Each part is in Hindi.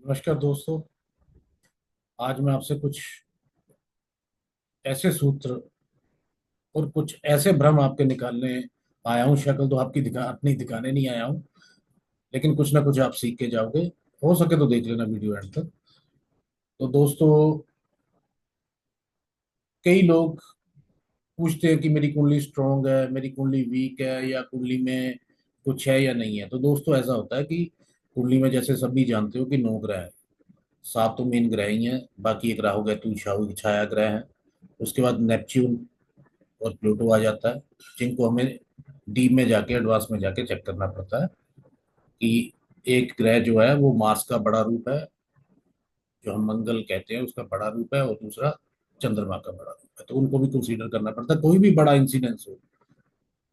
नमस्कार दोस्तों। आज मैं आपसे कुछ ऐसे सूत्र और कुछ ऐसे भ्रम आपके निकालने आया हूँ। शक्ल तो आपकी अपनी दिखाने नहीं आया हूँ, लेकिन कुछ ना कुछ आप सीख के जाओगे। हो सके तो देख लेना वीडियो एंड तक। तो दोस्तों, कई लोग पूछते हैं कि मेरी कुंडली स्ट्रांग है, मेरी कुंडली वीक है, या कुंडली में कुछ है या नहीं है। तो दोस्तों, ऐसा होता है कि कुंडली में, जैसे सभी जानते हो, कि 9 ग्रह हैं। 7 तो मेन ग्रह ही हैं, बाकी एक राहु केतु छाया ग्रह है। उसके बाद नेपच्यून और प्लूटो आ जाता है, जिनको हमें डीप में जाके, एडवांस में जाके चेक करना पड़ता है कि एक ग्रह जो है वो मार्स का बड़ा रूप है, जो हम मंगल कहते हैं उसका बड़ा रूप है, और दूसरा चंद्रमा का बड़ा रूप है। तो उनको भी कंसीडर करना पड़ता है। कोई भी बड़ा इंसिडेंस हो,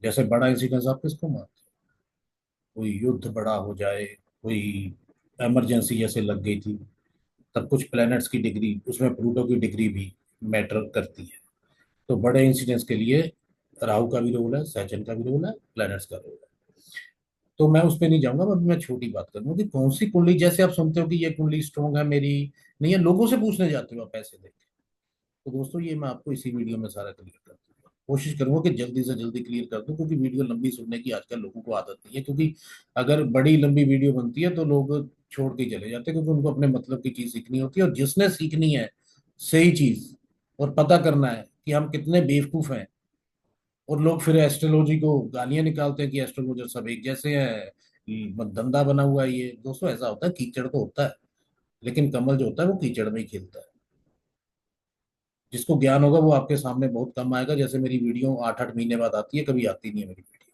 जैसे बड़ा इंसिडेंस आप किसको मानते हैं? कोई युद्ध बड़ा हो जाए, कोई इमरजेंसी जैसे लग गई थी, तब कुछ प्लैनेट्स की डिग्री, उसमें प्लूटो की डिग्री भी मैटर करती है। तो बड़े इंसिडेंस के लिए राहु का भी रोल है, सैचन का भी रोल है, प्लैनेट्स का रोल है। तो मैं उस पर नहीं जाऊंगा। अभी मैं छोटी बात करूंगा कि कौन सी कुंडली, जैसे आप सुनते हो कि ये कुंडली स्ट्रांग है मेरी, नहीं है, लोगों से पूछने जाते हो आप पैसे देके। तो दोस्तों, ये मैं आपको इसी वीडियो में सारा क्लियर कर दूंगा। कोशिश करूंगा कि जल्दी से जल्दी क्लियर कर दूं, क्योंकि वीडियो लंबी सुनने की आजकल लोगों को आदत नहीं है। क्योंकि अगर बड़ी लंबी वीडियो बनती है तो लोग छोड़ के चले जाते हैं, क्योंकि उनको अपने मतलब की चीज सीखनी होती है। और जिसने सीखनी है सही चीज, और पता करना है कि हम कितने बेवकूफ हैं, और लोग फिर एस्ट्रोलॉजी को गालियां निकालते हैं कि एस्ट्रोलॉजर सब एक जैसे हैं, धंधा बना हुआ है ये। दोस्तों, ऐसा होता है, कीचड़ तो होता है, लेकिन कमल जो होता है वो कीचड़ में ही खिलता है। जिसको ज्ञान होगा वो आपके सामने बहुत कम आएगा। जैसे मेरी वीडियो 8-8 महीने बाद आती है, कभी आती नहीं है मेरी वीडियो।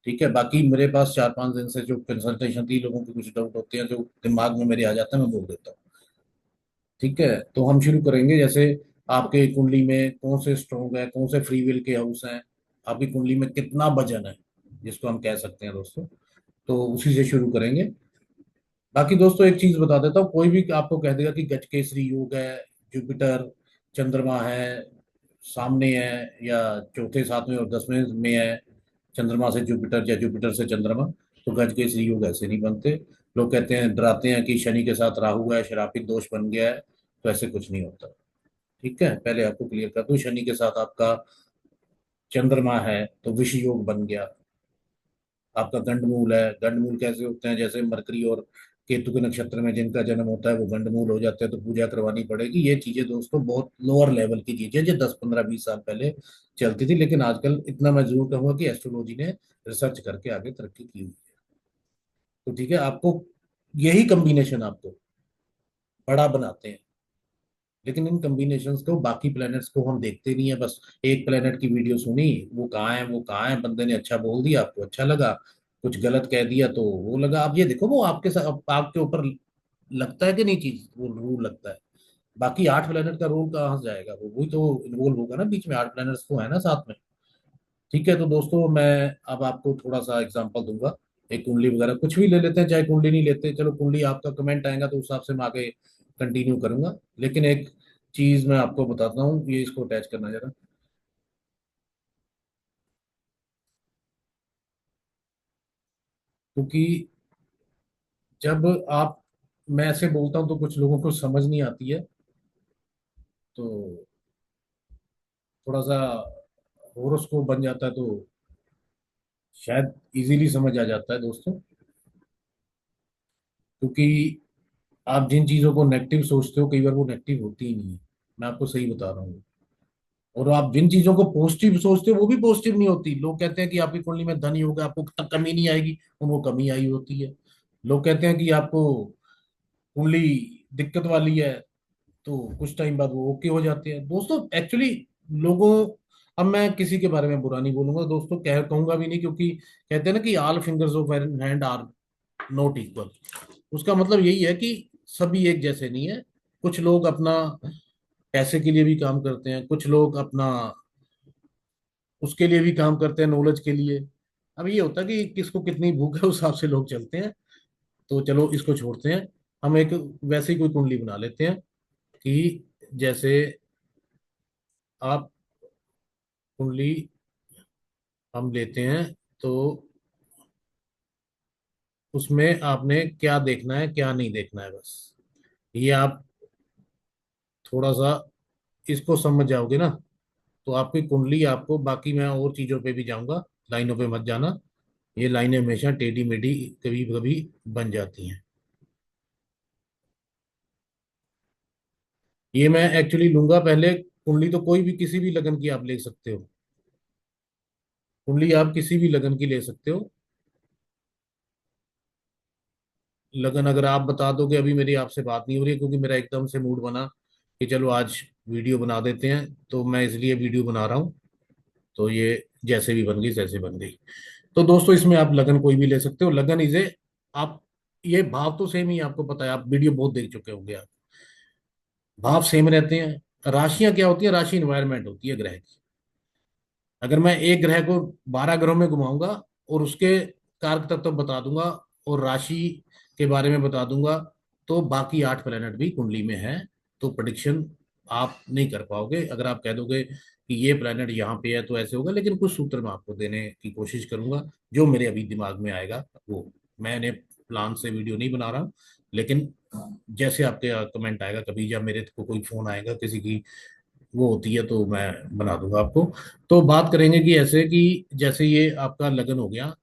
ठीक है, बाकी मेरे पास 4-5 दिन से जो कंसल्टेशन थी, लोगों के कुछ डाउट होते हैं जो दिमाग में मेरे आ जाते हैं, मैं बोल देता हूँ। ठीक है, तो हम शुरू करेंगे। जैसे आपके कुंडली में कौन से स्ट्रोंग है, कौन से फ्री विल के हाउस हैं, आपकी कुंडली में कितना वजन है, जिसको हम कह सकते हैं दोस्तों। तो उसी से शुरू करेंगे। बाकी दोस्तों, एक चीज बता देता हूँ, कोई भी आपको कह देगा कि गजकेसरी योग है, जुपिटर चंद्रमा है सामने है, या चौथे सातवें और 10वें में है, चंद्रमा से जुपिटर या जुपिटर से चंद्रमा, तो गजकेसरी योग ऐसे नहीं बनते। लोग कहते हैं, डराते हैं कि शनि के साथ राहु है, शरापित दोष बन गया है। तो ऐसे कुछ नहीं होता। ठीक है, पहले आपको क्लियर कर दूं, शनि के साथ आपका चंद्रमा है तो विष योग बन गया। आपका गंडमूल है। गंडमूल कैसे होते हैं? जैसे मरकरी और केतु के नक्षत्र में जिनका जन्म होता है वो गंडमूल हो जाते हैं, तो पूजा करवानी पड़ेगी। ये चीजें दोस्तों बहुत लोअर लेवल की चीजें, जो 10-15-20 साल पहले चलती थी, लेकिन आजकल इतना मैं जरूर कहूंगा कि एस्ट्रोलॉजी ने रिसर्च करके आगे तरक्की की हुई है। तो ठीक है, आपको यही कम्बिनेशन आपको बड़ा बनाते हैं। लेकिन इन कॉम्बिनेशंस को, बाकी प्लैनेट्स को हम देखते नहीं है। बस एक प्लैनेट की वीडियो सुनी, वो कहाँ है, वो कहाँ है, बंदे ने अच्छा बोल दिया, आपको अच्छा लगा, कुछ गलत कह दिया तो वो लगा। आप ये देखो, वो आपके साथ, आपके ऊपर लगता है कि नहीं चीज, वो रूल लगता है। बाकी 8 प्लैनेट का रोल कहाँ से जाएगा? वो वही तो इन्वॉल्व होगा ना बीच में, 8 प्लैनेट्स तो है ना साथ में। ठीक है, तो दोस्तों, मैं अब आपको थोड़ा सा एग्जांपल दूंगा। एक कुंडली वगैरह कुछ भी ले लेते हैं, चाहे कुंडली नहीं लेते, चलो कुंडली आपका कमेंट आएगा तो उस हिसाब से मैं आगे कंटिन्यू करूंगा। लेकिन एक चीज मैं आपको बताता हूँ, ये इसको अटैच करना जरा। क्योंकि जब आप, मैं ऐसे बोलता हूँ तो कुछ लोगों को समझ नहीं आती है, तो थोड़ा सा होरोस्कोप बन जाता है, तो शायद इजीली समझ आ जाता है दोस्तों। क्योंकि आप जिन चीजों को नेगेटिव सोचते हो, कई बार वो नेगेटिव होती ही नहीं है। मैं आपको सही बता रहा हूँ। और आप जिन चीजों को पॉजिटिव सोचते हो वो भी पॉजिटिव नहीं होती। लोग कहते हैं कि आपकी कुंडली में धन योग है, आपको कमी नहीं आएगी, उनको कमी आई होती है। लोग कहते हैं कि आपको कुंडली दिक्कत वाली है, तो कुछ टाइम बाद वो ओके हो जाते हैं दोस्तों। एक्चुअली लोगों, अब मैं किसी के बारे में बुरा नहीं बोलूंगा दोस्तों, कहूंगा भी नहीं, क्योंकि कहते हैं ना कि all fingers of hand are not equal. उसका मतलब यही है कि सभी एक जैसे नहीं है। कुछ लोग अपना पैसे के लिए भी काम करते हैं, कुछ लोग अपना उसके लिए भी काम करते हैं, नॉलेज के लिए। अब ये होता है कि किसको कितनी भूख है, उस हिसाब से लोग चलते हैं। तो चलो इसको छोड़ते हैं। हम एक वैसे ही कोई कुंडली बना लेते हैं कि जैसे आप कुंडली हम लेते हैं, तो उसमें आपने क्या देखना है क्या नहीं देखना है, बस ये आप थोड़ा सा इसको समझ जाओगे ना, तो आपकी कुंडली आपको, बाकी मैं और चीजों पे भी जाऊंगा, लाइनों पे मत जाना। ये लाइनें हमेशा टेढ़ी मेढ़ी कभी कभी बन जाती हैं। ये मैं एक्चुअली लूंगा पहले कुंडली, तो कोई भी किसी भी लगन की आप ले सकते हो। कुंडली आप किसी भी लगन की ले सकते हो। लगन अगर आप बता दोगे, अभी मेरी आपसे बात नहीं हो रही है क्योंकि मेरा एकदम से मूड बना कि चलो आज वीडियो बना देते हैं, तो मैं इसलिए वीडियो बना रहा हूँ। तो ये जैसे भी बन गई तैसे बन गई। तो दोस्तों इसमें आप लगन कोई भी ले सकते हो। लगन इसे आप, ये भाव तो सेम ही आपको पता है, आप वीडियो बहुत देख चुके होंगे आप। भाव सेम रहते हैं। राशियां क्या होती है, राशि इन्वायरमेंट होती है ग्रह की। अगर मैं एक ग्रह को 12 ग्रहों में घुमाऊंगा और उसके कारक तत्व बता दूंगा और राशि के बारे में बता दूंगा, तो बाकी 8 प्लेनेट भी कुंडली में है। तो प्रिडिक्शन आप नहीं कर पाओगे। अगर आप कह दोगे कि ये प्लेनेट यहाँ पे है तो ऐसे होगा, लेकिन कुछ सूत्र मैं आपको देने की कोशिश करूंगा जो मेरे अभी दिमाग में आएगा वो। मैंने प्लान से वीडियो नहीं बना रहा, लेकिन जैसे आपके कमेंट आएगा कभी, या मेरे को कोई फोन आएगा किसी की वो होती है, तो मैं बना दूंगा आपको। तो बात करेंगे कि ऐसे कि जैसे ये आपका लगन हो गया,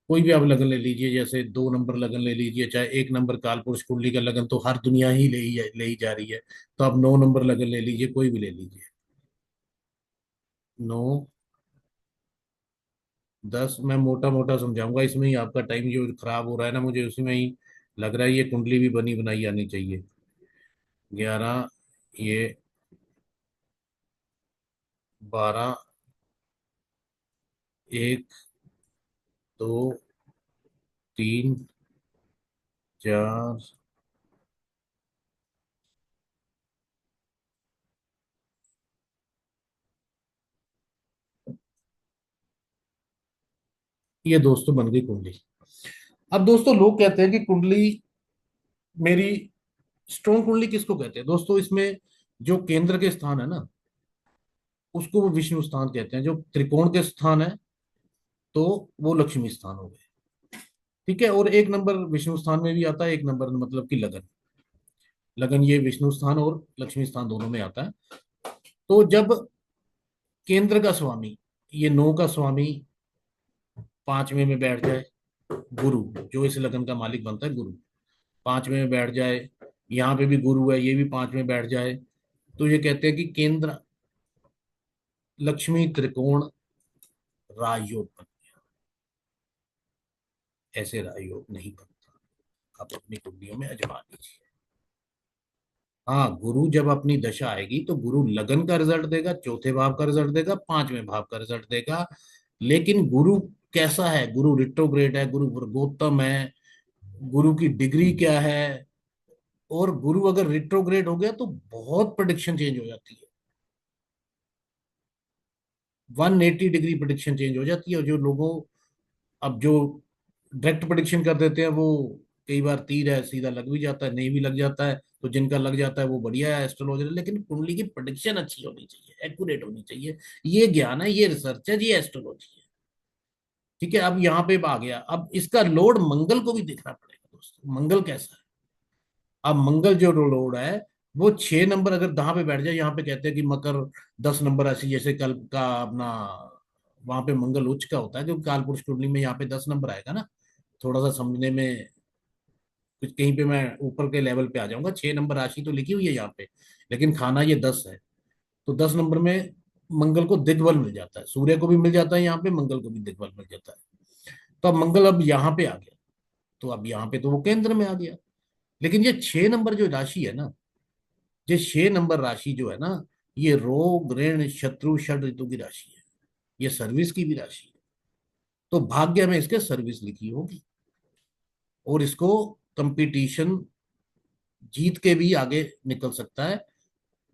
कोई भी आप लगन ले लीजिए, जैसे 2 नंबर लगन ले लीजिए, चाहे 1 नंबर काल पुरुष कुंडली का लगन तो हर दुनिया ही ले ही जा रही है। तो आप 9 नंबर लगन ले लीजिए, कोई भी ले लीजिए। 9, 10 मैं मोटा मोटा समझाऊंगा, इसमें ही आपका टाइम जो खराब हो रहा है ना, मुझे उसी में ही लग रहा है ये कुंडली भी बनी बनाई आनी चाहिए। 11, ये 12, 1, 2, 3, 4, ये दोस्तों बन गई कुंडली। अब दोस्तों लोग कहते हैं कि कुंडली मेरी स्ट्रॉन्ग कुंडली किसको कहते हैं दोस्तों, इसमें जो केंद्र के स्थान है ना, उसको वो विष्णु स्थान कहते हैं। जो त्रिकोण के स्थान है तो वो लक्ष्मी स्थान हो गए। ठीक है, और 1 नंबर विष्णु स्थान में भी आता है, 1 नंबर मतलब कि लगन। लगन ये विष्णु स्थान और लक्ष्मी स्थान दोनों में आता है। तो जब केंद्र का स्वामी, ये 9 का स्वामी 5वें में बैठ जाए, गुरु, जो इस लगन का मालिक बनता है गुरु, 5वें में बैठ जाए, यहाँ पे भी गुरु है, ये भी 5वें बैठ जाए, तो ये कहते हैं कि केंद्र लक्ष्मी त्रिकोण राजयोग बन गया। ऐसे राजयोग नहीं बनता, आप अपनी कुंडलियों में आजमा लीजिए। हाँ, गुरु जब अपनी दशा आएगी तो गुरु लगन का रिजल्ट देगा, चौथे भाव का रिजल्ट देगा, 5वें भाव का रिजल्ट देगा। लेकिन गुरु कैसा है, गुरु रिट्रोग्रेड है, गुरु वर्गोत्तम है, गुरु की डिग्री क्या है। और गुरु अगर रिट्रोग्रेड हो गया तो बहुत प्रेडिक्शन चेंज हो जाती है। 180 डिग्री प्रेडिक्शन चेंज हो जाती है। और जो लोगों, अब जो डायरेक्ट प्रेडिक्शन कर देते हैं वो, कई बार तीर है सीधा लग भी जाता है, नहीं भी लग जाता है। तो जिनका लग जाता है वो बढ़िया है एस्ट्रोलॉजर, लेकिन कुंडली की प्रेडिक्शन अच्छी होनी चाहिए, एक्यूरेट होनी चाहिए। ये ज्ञान है, ये रिसर्च है, ये एस्ट्रोलॉजी है। ठीक है, अब यहाँ पे आ गया, अब इसका लोड मंगल को भी देखना पड़ेगा दोस्तों, मंगल कैसा है। अब मंगल जो लोड है, वो 6 नंबर अगर दहां पे बैठ जाए, यहाँ पे कहते हैं कि मकर 10 नंबर ऐसी, जैसे कल का अपना वहां पे मंगल उच्च का होता है, जो काल पुरुष कुंडली में यहाँ पे 10 नंबर आएगा ना, थोड़ा सा समझने में कुछ कहीं पे मैं ऊपर के लेवल पे आ जाऊंगा। 6 नंबर राशि तो लिखी हुई है यहाँ पे, लेकिन खाना ये 10 है। तो 10 नंबर में मंगल को दिग्बल मिल जाता है, सूर्य को भी मिल जाता है यहाँ पे, मंगल को भी दिग्बल मिल जाता है। तो अब मंगल अब यहाँ पे आ गया, तो अब यहाँ पे तो वो केंद्र में आ गया। लेकिन ये 6 नंबर जो राशि है ना, ये 6 नंबर राशि जो है ना, ये रोग ऋण शत्रु षड ऋतु की राशि है। ये सर्विस की भी राशि है। तो भाग्य में इसके सर्विस लिखी होगी, और इसको कंपटीशन जीत के भी आगे निकल सकता है।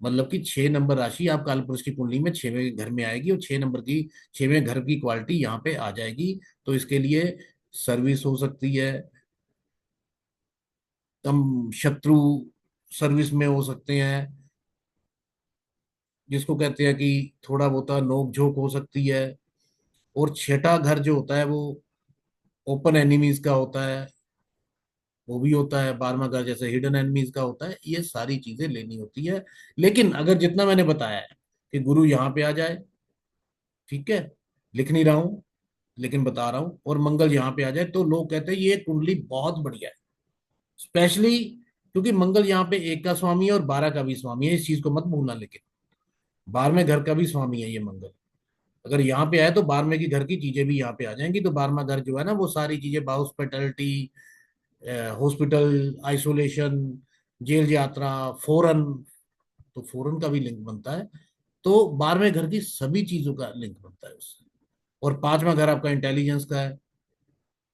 मतलब कि 6 नंबर राशि आप कालपुरुष की कुंडली में 6वें घर में आएगी, और 6 नंबर की 6वें घर की क्वालिटी यहाँ पे आ जाएगी। तो इसके लिए सर्विस हो सकती है, कम शत्रु सर्विस में हो सकते हैं, जिसको कहते हैं कि थोड़ा बहुत नोक झोंक हो सकती है। और छठा घर जो होता है वो ओपन एनिमीज का होता है, वो भी होता है। 12वां घर जैसे हिडन एनिमीज का होता है, ये सारी चीजें लेनी होती है। लेकिन अगर जितना मैंने बताया है कि गुरु यहाँ पे आ जाए, ठीक है, लिख नहीं रहा हूं लेकिन बता रहा हूं, और मंगल यहाँ पे आ जाए, तो लोग कहते हैं ये कुंडली बहुत बढ़िया है। स्पेशली क्योंकि मंगल यहाँ पे एक का स्वामी है और 12 का भी स्वामी है, इस चीज को मत भूलना। लेकिन 12वें घर का भी स्वामी है ये मंगल। अगर यहाँ पे आए तो 12वें की घर की चीजें भी यहाँ पे आ जाएंगी। तो 12वां घर जो है ना, वो सारी चीजें, हॉस्पिटलिटी, हॉस्पिटल, आइसोलेशन, जेल यात्रा, फॉरेन, तो फॉरेन का भी लिंक बनता है। तो 12वें घर की सभी चीजों का लिंक बनता है उससे। और 5वां घर आपका इंटेलिजेंस का है,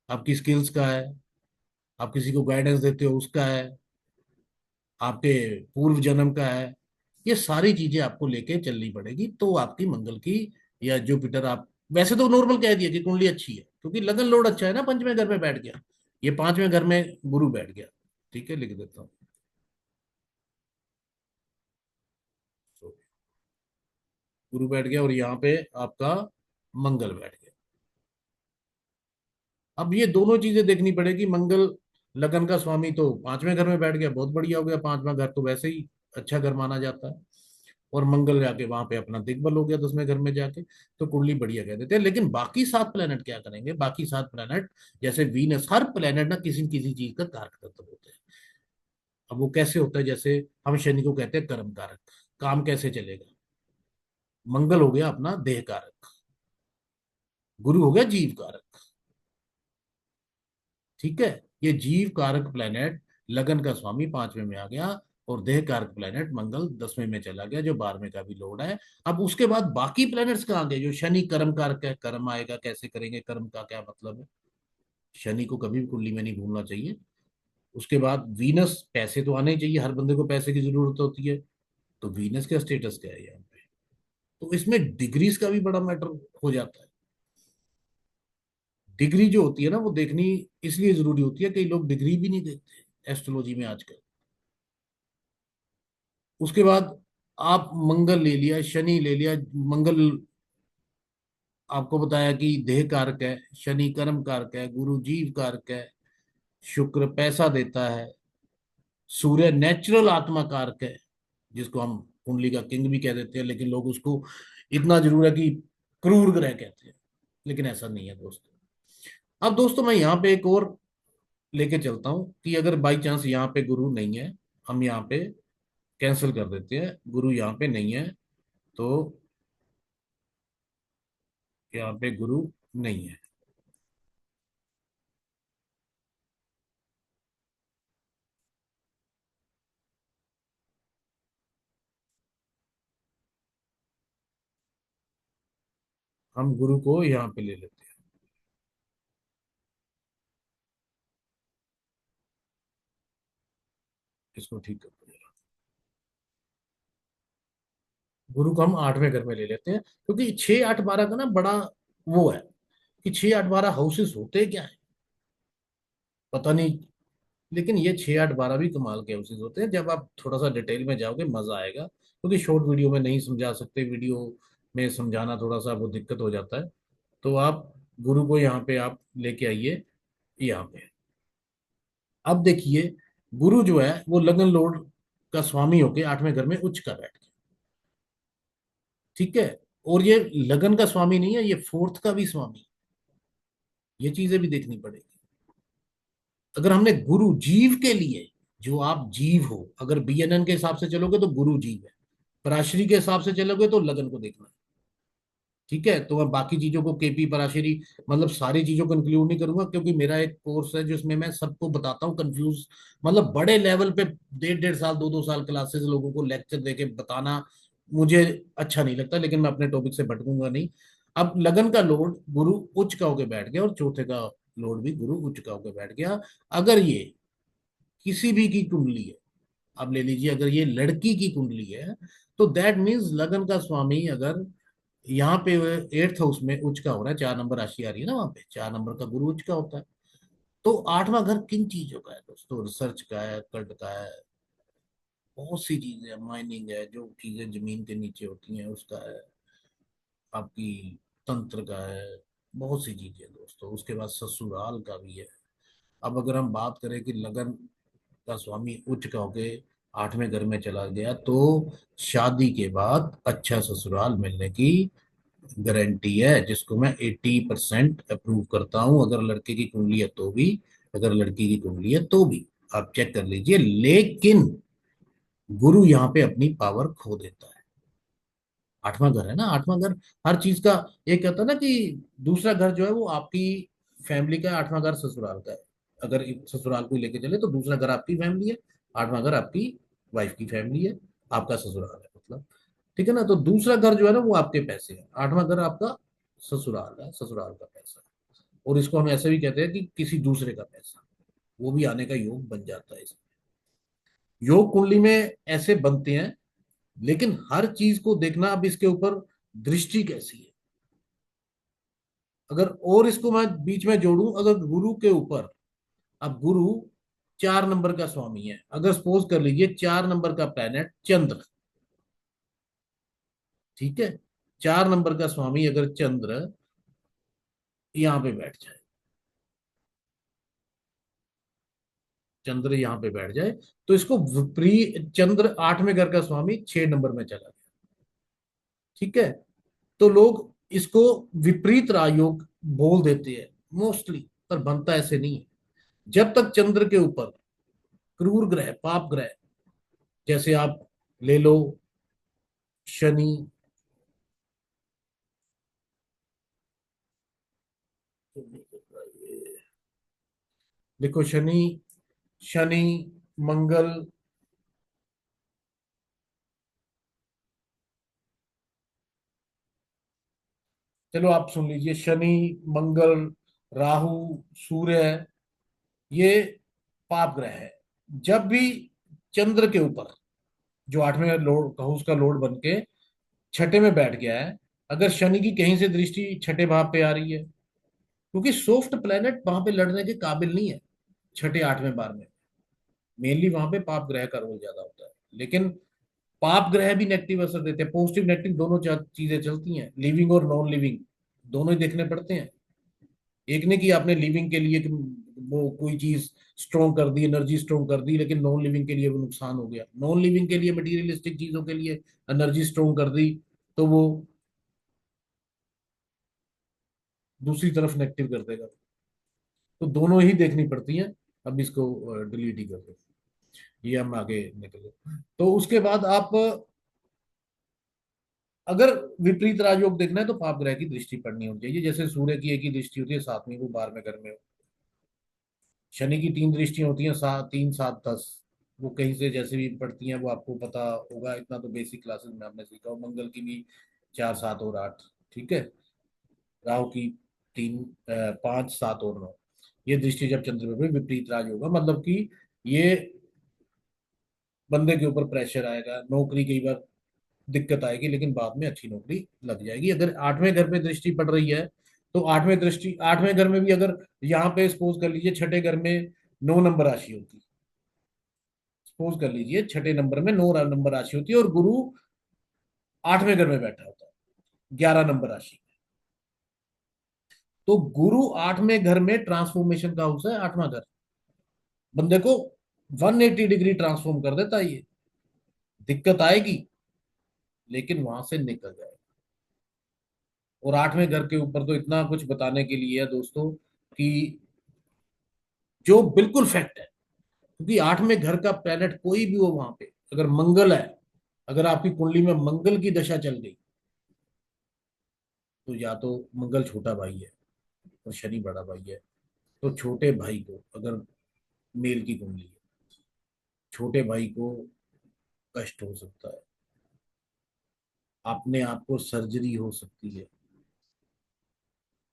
आपकी स्किल्स का है, आप किसी को गाइडेंस देते हो उसका है, आपके पूर्व जन्म का है। ये सारी चीजें आपको लेके चलनी पड़ेगी, तो आपकी मंगल की या जुपिटर, आप वैसे तो नॉर्मल कह दिया कि कुंडली अच्छी है क्योंकि लगन लोड अच्छा है ना, 5वें घर में बैठ गया। ये 5वें घर में गुरु बैठ गया। ठीक है, लिख देता हूँ। तो गुरु बैठ गया और यहाँ पे आपका मंगल बैठ गया। अब ये दोनों चीजें देखनी पड़ेगी। मंगल लगन का स्वामी तो 5वें घर में बैठ गया, बहुत बढ़िया हो गया। 5वां घर तो वैसे ही अच्छा घर माना जाता है। और मंगल जाके वहां पे अपना दिग्बल हो गया 10वें घर में जाके, तो कुंडली बढ़िया कह देते हैं। लेकिन बाकी 7 प्लेनेट क्या करेंगे? बाकी 7 प्लेनेट जैसे वीनस, हर प्लेनेट ना किसी न किसी चीज का कारक तत्व होते हैं। अब वो कैसे होता है? जैसे हम शनि को कहते हैं कर्म कारक, काम कैसे चलेगा? मंगल हो गया अपना देह कारक, गुरु हो गया जीव कारक। ठीक है, ये जीव कारक प्लेनेट लगन का स्वामी 5वें में आ गया, और देह कारक प्लेनेट मंगल 10वें में चला गया, जो 12वें का भी लोड है। अब उसके बाद बाकी प्लेनेट्स कहाँ गए? जो शनि कर्म कारक है, कर्म आएगा, कैसे करेंगे कर्म का क्या मतलब है? शनि को कभी भी कुंडली में नहीं भूलना चाहिए। उसके बाद वीनस, पैसे तो आने ही चाहिए, हर बंदे को पैसे की जरूरत होती है। तो वीनस का स्टेटस क्या है यहाँ पे? तो इसमें डिग्रीज का भी बड़ा मैटर हो जाता है। डिग्री जो होती है ना, वो देखनी इसलिए जरूरी होती है, कई लोग डिग्री भी नहीं देखते एस्ट्रोलॉजी में आजकल। उसके बाद आप मंगल ले लिया, शनि ले लिया। मंगल आपको बताया कि देह कारक है, शनि कर्म कारक है, गुरु जीव कारक है, शुक्र पैसा देता है, सूर्य नेचुरल आत्मा कारक है, जिसको हम कुंडली का किंग भी कह देते हैं, लेकिन लोग उसको इतना जरूर है कि क्रूर ग्रह कहते हैं। लेकिन ऐसा नहीं है दोस्तों। अब दोस्तों मैं यहाँ पे एक और लेके चलता हूँ कि अगर बाई चांस यहाँ पे गुरु नहीं है, हम यहाँ पे कैंसिल कर देते हैं, गुरु यहाँ पे नहीं है, तो यहाँ पे गुरु नहीं है। हम गुरु को यहाँ पे ले लेते हैं, इसको ठीक करते हैं। गुरु को हम 8वें घर में ले लेते हैं, क्योंकि 6 8 12 का ना बड़ा वो है कि 6 8 12 हाउसेस होते क्या है पता नहीं। लेकिन ये 6 8 12 भी कमाल के हाउसेस होते हैं। जब आप थोड़ा सा डिटेल में जाओगे मजा आएगा, क्योंकि शॉर्ट वीडियो में नहीं समझा सकते, वीडियो में समझाना थोड़ा सा वो दिक्कत हो जाता है। तो आप गुरु को यहाँ पे आप लेके आइए, यहाँ पे। अब देखिए, गुरु जो है वो लगन लॉर्ड का स्वामी होके 8वें घर में उच्च का बैठ गया। ठीक है, और ये लगन का स्वामी नहीं है, ये फोर्थ का भी स्वामी है। ये चीजें भी देखनी पड़ेगी। अगर हमने गुरु जीव के लिए, जो आप जीव हो, अगर बीएनएन के हिसाब से चलोगे तो गुरु जीव है, पराशरी के हिसाब से चलोगे तो लगन को देखना है। ठीक है, तो मैं बाकी चीजों को केपी पराशरी, मतलब सारी चीजों को इंक्लूड नहीं करूंगा, क्योंकि मेरा एक कोर्स है जिसमें मैं सबको बताता हूँ कंफ्यूज, मतलब बड़े लेवल पे 1.5 1.5 साल 2 2 साल क्लासेस लोगों को लेक्चर देके बताना मुझे अच्छा नहीं लगता। लेकिन मैं अपने टॉपिक से भटकूंगा नहीं। अब लगन का लोड गुरु उच्च का होके बैठ गया, और चौथे का लोड भी गुरु उच्च का होके बैठ गया। अगर ये किसी भी की कुंडली है, अब ले लीजिए अगर ये लड़की की कुंडली है, तो दैट मीन्स लगन का स्वामी अगर यहाँ पे 8th हाउस में उच्च का हो रहा है, 4 नंबर राशि आ रही है ना, वहां पे 4 नंबर का गुरु उच्च का होता है। तो 8वां घर किन चीजों का है दोस्तों? रिसर्च का है, कल्ट का है, बहुत सी चीजें है, माइनिंग है, जो चीजें जमीन के नीचे होती हैं उसका है, आपकी तंत्र का है, बहुत सी चीजें दोस्तों। उसके बाद ससुराल का भी है। अब अगर हम बात करें कि लगन का स्वामी उच्च का होके आठवें घर में चला गया, तो शादी के बाद अच्छा ससुराल मिलने की गारंटी है, जिसको मैं 80% अप्रूव करता हूं। अगर लड़के की कुंडली है तो भी, अगर लड़की की कुंडली है तो भी, आप चेक कर लीजिए। लेकिन गुरु यहाँ पे अपनी पावर खो देता है। आठवां घर है ना, आठवां घर हर चीज का। एक कहता है ना कि दूसरा घर जो है वो आपकी फैमिली का है, आठवां घर ससुराल का है। अगर ससुराल को लेके चले तो दूसरा घर आपकी फैमिली है, आठवां घर आपकी वाइफ की फैमिली है, आपका ससुराल है मतलब। ठीक है ना। तो दूसरा घर जो है ना वो आपके पैसे है, आठवां घर आपका ससुराल है, ससुराल का पैसा है। और इसको हम ऐसे भी कहते हैं कि किसी दूसरे का पैसा, वो भी आने का योग बन जाता है इसमें। योग कुंडली में ऐसे बनते हैं। लेकिन हर चीज को देखना अब इसके ऊपर दृष्टि कैसी है। अगर और इसको मैं बीच में जोड़ूं, अगर गुरु के ऊपर, अब गुरु 4 नंबर का स्वामी है, अगर सपोज कर लीजिए 4 नंबर का प्लेनेट चंद्र, ठीक है, 4 नंबर का स्वामी अगर चंद्र यहां पे बैठ जाए, चंद्र यहां पे बैठ जाए, तो इसको विपरीत, चंद्र आठवें घर का स्वामी 6 नंबर में चला गया, ठीक है। तो लोग इसको विपरीत राजयोग बोल देते हैं मोस्टली, पर बनता ऐसे नहीं है। जब तक चंद्र के ऊपर क्रूर ग्रह, पाप ग्रह, जैसे आप ले लो शनि, देखो शनि, शनि, मंगल, चलो आप सुन लीजिए, शनि, मंगल, राहु, सूर्य, ये पाप ग्रह है। जब भी चंद्र के ऊपर, जो आठवें लोड हाउस का लोड बन के छठे में बैठ गया है, अगर शनि की कहीं से दृष्टि छठे भाव पे आ रही है, क्योंकि सॉफ्ट प्लेनेट वहां पे लड़ने के काबिल नहीं है छठे आठवें बार में। मेनली वहां पे पाप ग्रह का रोल ज्यादा होता है। लेकिन पाप ग्रह भी नेगेटिव असर देते हैं, पॉजिटिव नेगेटिव दोनों चीजें चलती हैं, लिविंग और नॉन लिविंग दोनों ही देखने पड़ते हैं। एक ने कि आपने लिविंग के लिए वो कोई चीज स्ट्रॉन्ग कर दी, एनर्जी स्ट्रॉन्ग कर दी, लेकिन नॉन लिविंग के लिए वो नुकसान हो गया। नॉन लिविंग के लिए, मटीरियलिस्टिक चीजों के लिए एनर्जी स्ट्रॉन्ग कर दी, तो वो दूसरी तरफ नेगेटिव कर देगा। तो दोनों ही देखनी पड़ती हैं। अब इसको डिलीट ही कर दो, ये हम आगे निकले। तो उसके बाद आप अगर विपरीत राजयोग देखना है तो पाप ग्रह की दृष्टि पड़नी होनी चाहिए। जैसे सूर्य की एक ही दृष्टि होती है, सातवीं, वो 12वें घर में हो। शनि की 3 दृष्टियां होती हैं, 7, 3, 7, 10। वो कहीं से जैसे भी पड़ती हैं वो आपको पता होगा, इतना तो बेसिक क्लासेस में हमने सीखा हो। मंगल की भी 4, 7 और 8, ठीक है। राहु की 3, 5, 7 और 9। ये दृष्टि जब चंद्र पे विपरीत राज होगा, मतलब कि ये बंदे के ऊपर प्रेशर आएगा, नौकरी कई बार दिक्कत आएगी, लेकिन बाद में अच्छी नौकरी लग जाएगी। अगर आठवें घर पे दृष्टि पड़ रही है, तो आठवें घर में भी अगर यहाँ पे सपोज कर लीजिए छठे घर में 9 नंबर राशि होती, सपोज कर लीजिए छठे नंबर में 9 नंबर राशि होती है, और गुरु आठवें घर में बैठा होता है 11 नंबर राशि। तो गुरु आठवें घर में ट्रांसफॉर्मेशन का हाउस है, आठवां घर बंदे को 180 डिग्री ट्रांसफॉर्म कर देता है। ये दिक्कत आएगी, लेकिन वहां से निकल जाएगा। और आठवें घर के ऊपर तो इतना कुछ बताने के लिए है दोस्तों, कि जो बिल्कुल फैक्ट है। क्योंकि आठवें घर का प्लेनेट कोई भी हो वहां पे, अगर मंगल है, अगर आपकी कुंडली में मंगल की दशा चल गई, तो या तो मंगल छोटा भाई है और शनि बड़ा भाई है। तो छोटे भाई को, अगर मेल की कुंडली है, छोटे भाई को कष्ट हो सकता है, अपने आप को सर्जरी हो सकती है,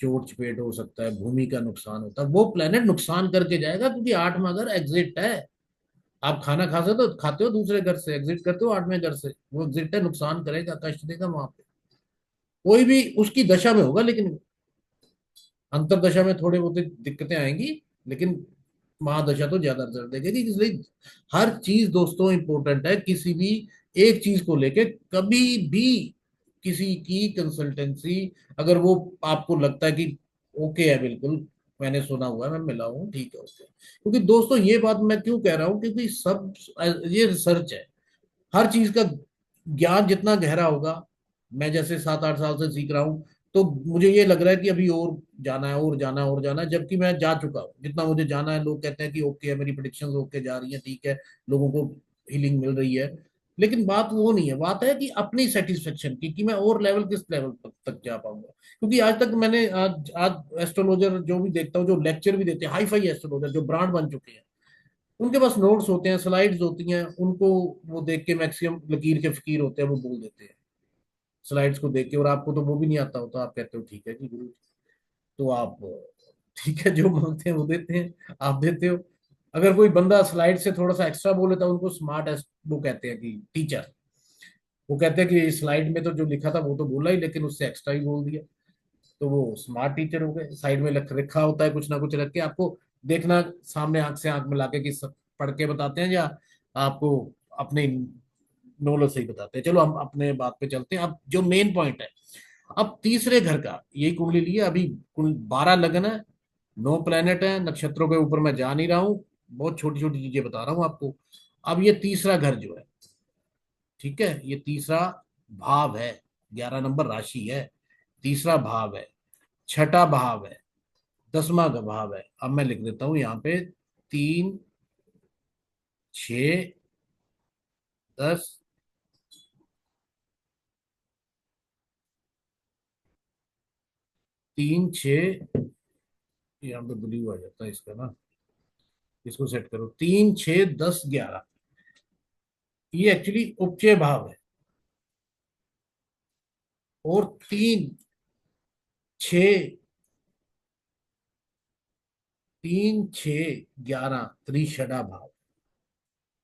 चोट चपेट हो सकता है, भूमि का नुकसान होता है। वो प्लेनेट नुकसान करके जाएगा, क्योंकि आठवां घर एग्जिट है। आप खाना खा सकते हो, खाते हो दूसरे घर से, एग्जिट करते हो आठवें घर से, वो एग्जिट है, नुकसान करेगा, कष्ट देगा वहां पे। कोई भी उसकी दशा में होगा, लेकिन अंतरदशा में थोड़े बहुत दिक्कतें आएंगी, लेकिन महादशा तो ज्यादा असर देगी। इसलिए हर चीज दोस्तों इंपॉर्टेंट है। किसी भी एक चीज को लेके कभी भी किसी की कंसल्टेंसी, अगर वो आपको लगता है कि ओके है बिल्कुल। मैंने सुना हुआ है, मैं मिला हूँ, ठीक है, ओके। क्योंकि दोस्तों ये बात मैं क्यों कह रहा हूँ, क्योंकि सब, ये रिसर्च है। हर चीज का ज्ञान जितना गहरा होगा, मैं जैसे 7-8 साल से सीख रहा हूँ, तो मुझे ये लग रहा है कि अभी और जाना है, और जाना है, और जाना है, जबकि मैं जा चुका हूँ जितना मुझे जाना है। लोग कहते हैं कि ओके है, मेरी प्रिडिक्शंस ओके जा रही है, ठीक है, लोगों को हीलिंग मिल रही है। लेकिन बात वो नहीं है, बात है कि अपनी सेटिस्फेक्शन की, कि मैं और लेवल, किस लेवल तक जा पाऊंगा। क्योंकि आज तक मैंने, आज आज एस्ट्रोलॉजर जो भी देखता हूँ, जो लेक्चर भी देते हैं, हाई फाई एस्ट्रोलॉजर जो ब्रांड बन चुके हैं, उनके पास नोट्स होते हैं, स्लाइड्स होती हैं, उनको वो देख के मैक्सिमम लकीर के फकीर होते हैं, वो बोल देते हैं स्लाइड्स को देख के। और आपको तो वो भी नहीं आता होता, आप कहते हो ठीक है जी गुरु, तो आप ठीक है, जो मांगते हैं वो देते हैं, आप देते हो। अगर कोई बंदा स्लाइड से थोड़ा सा एक्स्ट्रा बोल लेता है, उनको स्मार्ट, वो कहते हैं कि टीचर, वो कहते हैं कि स्लाइड में तो जो लिखा था वो तो बोला ही, लेकिन उससे एक्स्ट्रा ही बोल दिया, तो वो स्मार्ट टीचर हो गए। साइड में लिखा होता है कुछ ना कुछ रख के, आपको देखना, सामने आंख से आंख मिला के, कि सब पढ़ के बताते हैं या आपको अपने नॉलेज से ही बताते हैं। चलो हम अपने बात पे चलते हैं, अब जो मेन पॉइंट है। अब तीसरे घर का यही कुंडली लिए, अभी कुल 12 लगन है, 9 प्लेनेट है, नक्षत्रों के ऊपर मैं जा नहीं रहा हूँ, बहुत छोटी छोटी चीजें बता रहा हूँ आपको। अब ये तीसरा घर जो है, ठीक है, ये तीसरा भाव है, 11 नंबर राशि है, तीसरा भाव है, छठा भाव है, 10वां भाव है। अब मैं लिख देता हूं यहाँ पे, 3, 6, 10, 3, 6, यहाँ पे ब्लू आ जाता है इसका ना, इसको सेट करो, 3, 6, 10, 11, ये एक्चुअली उपचय भाव है। और 3, 6, 11 त्रिशदा भाव।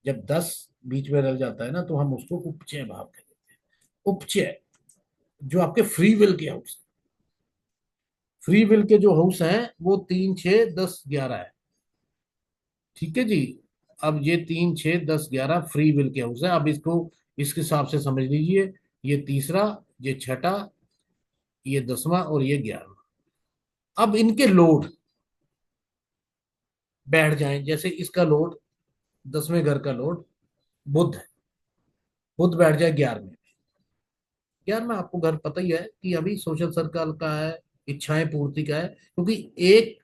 जब 10 बीच में रह जाता है ना, तो हम उसको उपचय भाव कहते हैं। उपचय, जो आपके फ्री विल के हाउस, फ्री विल के जो हाउस हैं, वो 3, 6, 10, 11 है, ठीक है जी। अब ये 3, 6, 10, 11 फ्री विल के हाउस है। अब इसको इसके हिसाब से समझ लीजिए, ये तीसरा, ये छठा, ये 10वां और ये 11वां। अब इनके लोड बैठ जाएं, जैसे इसका लोड, 10वें घर का लोड बुध है, बुध बैठ जाए 11वें। 11वां आपको घर पता ही है कि अभी सोशल सर्कल का है, इच्छाएं पूर्ति का है, क्योंकि 1,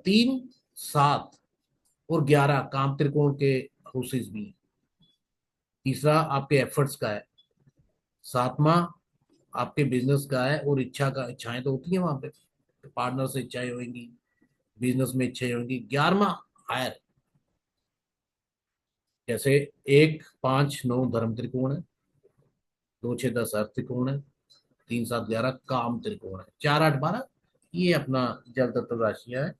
3, 7 और 11 काम त्रिकोण के हाउसेस भी हैं। तीसरा आपके एफर्ट्स का है, 7वां आपके बिजनेस का है, और इच्छा का, इच्छाएं तो होती हैं वहां पे, पार्टनर से इच्छाएं होंगी, बिजनेस में इच्छाएं होंगी। 11वां हायर, जैसे 1, 5, 9 धर्म त्रिकोण है, 2, 6, 10 अर्थ त्रिकोण है, 3, 7, 11 काम त्रिकोण है, 4, 8, 12 ये अपना जल तत्व राशियां है,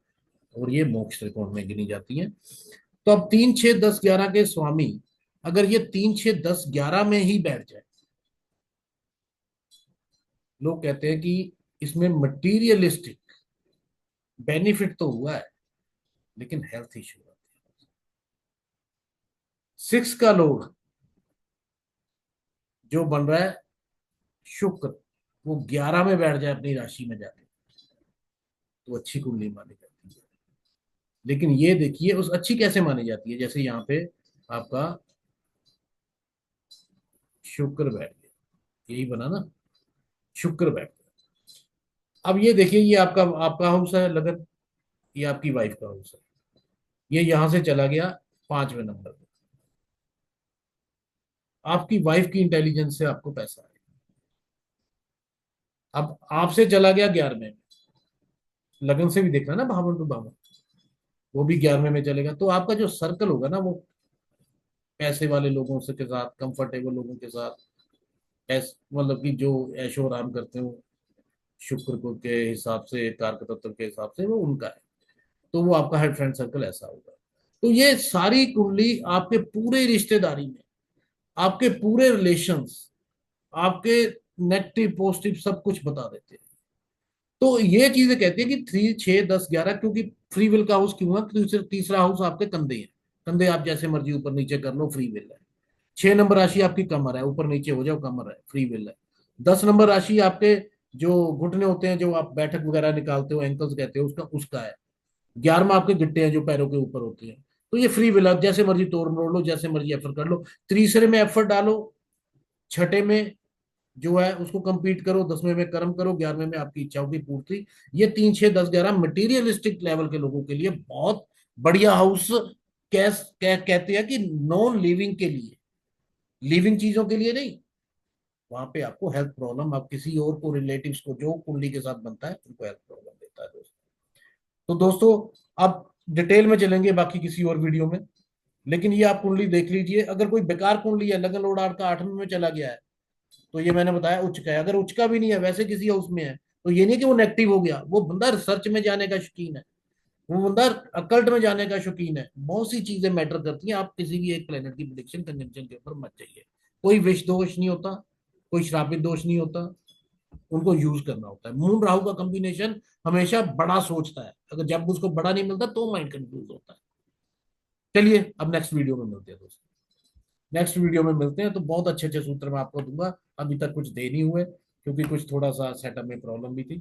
और ये मोक्ष त्रिकोण में गिनी जाती हैं। तो अब 3, 6, 10, 11 के स्वामी, अगर ये 3, 6, 10, 11 में ही बैठ जाए, लोग कहते हैं कि इसमें मटीरियलिस्टिक बेनिफिट तो हुआ है, लेकिन हेल्थ इश्यू है। 6 का लोड जो बन रहा है शुक्र, वो 11 में बैठ जाए अपनी राशि में जाके, तो अच्छी कुंडली मानी जाती है। लेकिन ये देखिए, उस अच्छी कैसे मानी जाती है, जैसे यहाँ पे आपका शुक्र बैठ गया, यही बना ना, शुक्र बैठ गया। अब ये देखिए, ये आपका आपका हाउस है लगन, ये आपकी वाइफ का हाउस है, ये यहां से चला गया 5वें नंबर पे। आपकी वाइफ की इंटेलिजेंस से आपको पैसा आएगा। अब आपसे चला गया 11वें, लगन से भी देखना ना, भावन टू भावन, वो भी 11वें में चलेगा, तो आपका जो सर्कल होगा ना, वो पैसे वाले लोगों से के साथ, कंफर्टेबल लोगों के साथ, मतलब कि जो ऐशो आराम करते हो, शुक्र को के हिसाब से, कारक तत्व के हिसाब से, वो उनका है। तो वो आपका हेड फ्रेंड सर्कल ऐसा होगा। तो ये सारी कुंडली आपके पूरे रिश्तेदारी में, आपके पूरे रिलेशंस, आपके नेगेटिव पॉजिटिव सब कुछ बता देते हैं। तो ये चीजें कहती है कि 3, 6, 10, 11, क्योंकि फ्री विल का हाउस क्यों है, क्योंकि तीसरा हाउस आपके कंधे हैं, कंधे आप जैसे मर्जी ऊपर नीचे कर लो, फ्री विल है। 6 नंबर राशि आपकी कमर है, ऊपर नीचे हो जाओ, कमर है, फ्री विल है। 10 नंबर राशि आपके जो घुटने होते हैं, जो आप बैठक वगैरह निकालते हो, एंकल्स कहते हो उसका, उसका है। 11वां आपके गिट्टे हैं जो पैरों के ऊपर होते हैं। तो ये फ्री विल, आप जैसे मर्जी तोड़ मरोड़ लो, जैसे मर्जी एफर्ट कर लो। तीसरे में एफर्ट डालो, छठे में जो है उसको कंप्लीट करो, 10वें में कर्म करो, 11वें में आपकी इच्छाओं की पूर्ति। ये 3 6 10 11 मटेरियलिस्टिक लेवल के लोगों के लिए बहुत बढ़िया हाउस। कहते हैं कि नॉन लिविंग के लिए, लिविंग चीजों के लिए नहीं। वहां पे आपको हेल्थ प्रॉब्लम, आप किसी और को, रिलेटिव्स को जो कुंडली के साथ बनता है उनको हेल्थ प्रॉब्लम देता है दोस्तों। तो दोस्तों, अब डिटेल में चलेंगे बाकी किसी और वीडियो में। लेकिन ये आप कुंडली देख लीजिए, अगर कोई बेकार कुंडली है, लगन लोड आपका 8वें में चला गया है, तो ये मैंने बताया उच्च का है। अगर उच्च का भी नहीं है, वैसे किसी हाउस में है, तो ये नहीं कि वो नेगेटिव हो गया, वो बंदा रिसर्च में जाने का शौकीन है, वो बंदा अकल्ट में जाने का शौकीन है। बहुत सी चीजें मैटर करती हैं। आप किसी भी एक प्लेनेट की प्रिडिक्शन कंजंक्शन के ऊपर मत जाइए। कोई विष दोष नहीं होता, कोई श्रापित दोष नहीं होता, उनको यूज करना होता है। मून राहु का कॉम्बिनेशन हमेशा बड़ा सोचता है, अगर जब उसको बड़ा नहीं मिलता तो माइंड कंफ्यूज होता है। चलिए, अब नेक्स्ट वीडियो में मिलते हैं दोस्तों। नेक्स्ट वीडियो में मिलते हैं, तो बहुत अच्छे अच्छे सूत्र मैं आपको दूंगा। अभी तक कुछ दे नहीं हुए, क्योंकि कुछ थोड़ा सा सेटअप में प्रॉब्लम भी थी।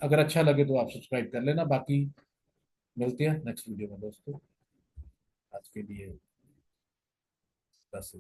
अगर अच्छा लगे तो आप सब्सक्राइब कर लेना। बाकी मिलते हैं नेक्स्ट वीडियो में दोस्तों। आज के लिए बस।